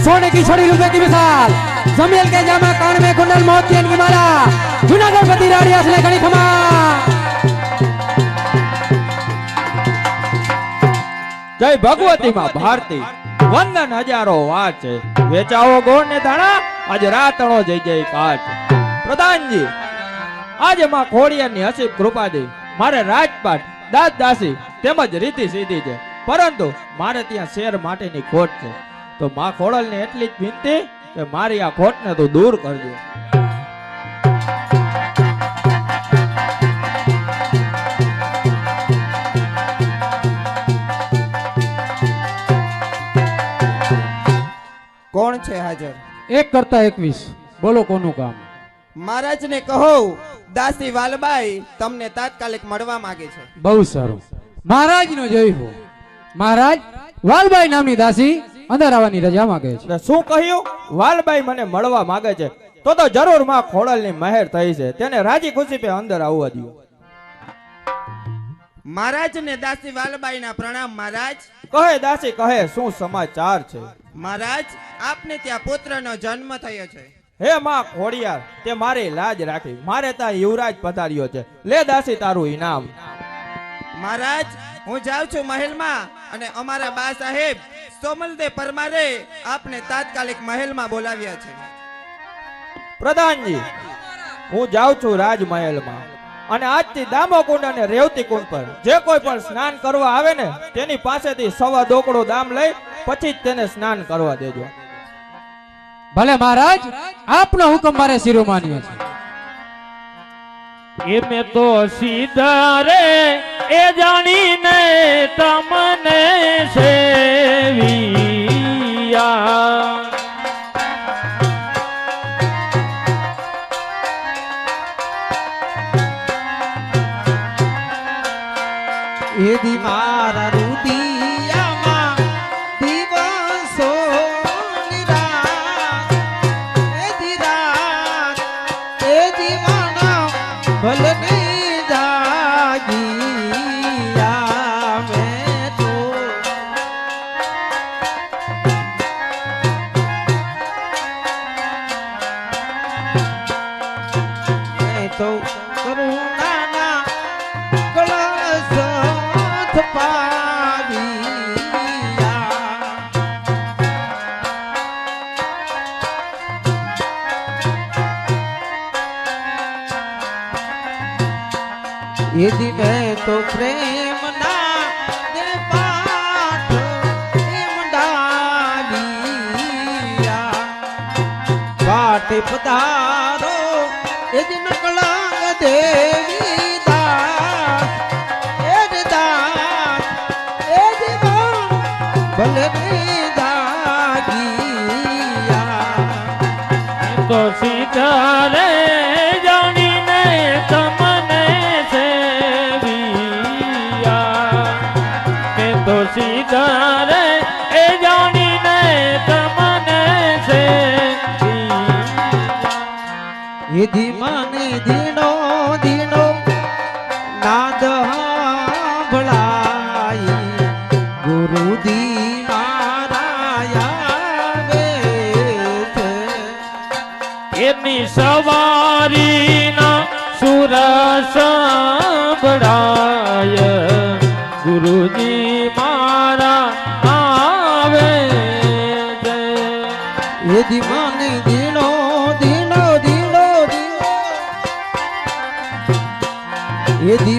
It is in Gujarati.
सोने की छोड़ी रुपए की मिसाल जमील के जामा कान में कुंडल मोतियन की माला जूनागढ़ पति राड़िया से घड़ी खमा जय भगवती मां भारती वंदन हजारों वाच वेचाओ गोण ने धाणा आज रातणो जय जय काच प्रधान जी आज मां खोड़िया ની હસીબ કૃપા દે મારે રાજપાટ દાસ દાસી તેમજ રીતિ સીધી છે પરંતુ મારે ત્યાં શેર માટેની ખોટ છે તો માં ખોડલને એટલી જ વિનંતી કે મારી આ ખોટને તો દૂર કરજો કોણ છે હાજર? 1 કરતા 21 બોલો કોનું કામ? મહારાજ ને કહો દાસી વાલબાઈ તમને તાત્કાલિક મળવા માંગે છે. બહુ સારું મહારાજ નો જય હો. મહારાજ વાલબાઈ નામની દાસી અંદર આવવાની રજા માંગે છે. શું કહ્યું? વાલબાઈ મને મળવા માંગે છે તો જરૂર માં ખોડલની મહેર થઈ છે તેને રાજી ખુશી પે અંદર આવવા દો. મહારાજ ને દાસી વાલબાઈ ના પ્રણામ. મહારાજ કહે દાસી કહે શું સમાચાર છે? મહારાજ આપને ત્યાં પુત્રનો જન્મ થયો છે. હે માં ખોડિયાર તે મારી લાજ રાખી મારે ત્યાં યુવરાજ પધાર્યો છે લે દાસી તારું ઇનામ. મહારાજ હું જાઉં છું મહેલમાં અને અમારા બા સાહેબ સોમલદે પરમારે આપને તાત્કાલિક મહેલમાં બોલાવ્યા છે. પ્રધાનજી હું જાઉં છું રાજમહેલમાં અને આજથી દામોકુંડ અને રેવતી કુંડ પર જે કોઈ પણ સ્નાન કરવા આવે ને તેની પાસેથી 1.25 ડોકડો દામ લઈ પછી જ તેને સ્નાન કરવા દેજો. ભલે મહારાજ આપનો હુકમ મારે શિરો માન્યો છે. એમે તો સીધા રે એ જાણીને તમને સેવિયા એદી મારા રુદિયામાં દિવસો નિરાત એદી રાત એદી માના ભલે નહીં જાગીયા મેં તો કરુણાના કળશ यदि मैं तो प्रेम ना ने पाठ डालिया पाठ पधारो यदि नकलांग देवी दास यदि दास यदि भले नहीं जागिया તો સીધા રે જાણીને તમને સેવિયા મેં તો સીધા રે એ જાણીને તમને સેવિયા यदि माने दिनो दिनो नाद भलाई गुरु दी माराया એની સવારીના સુર સંભળાય ગુરુજી મારા આવે છે. यदि माने दिनो दिनो दिनो दिनो यदि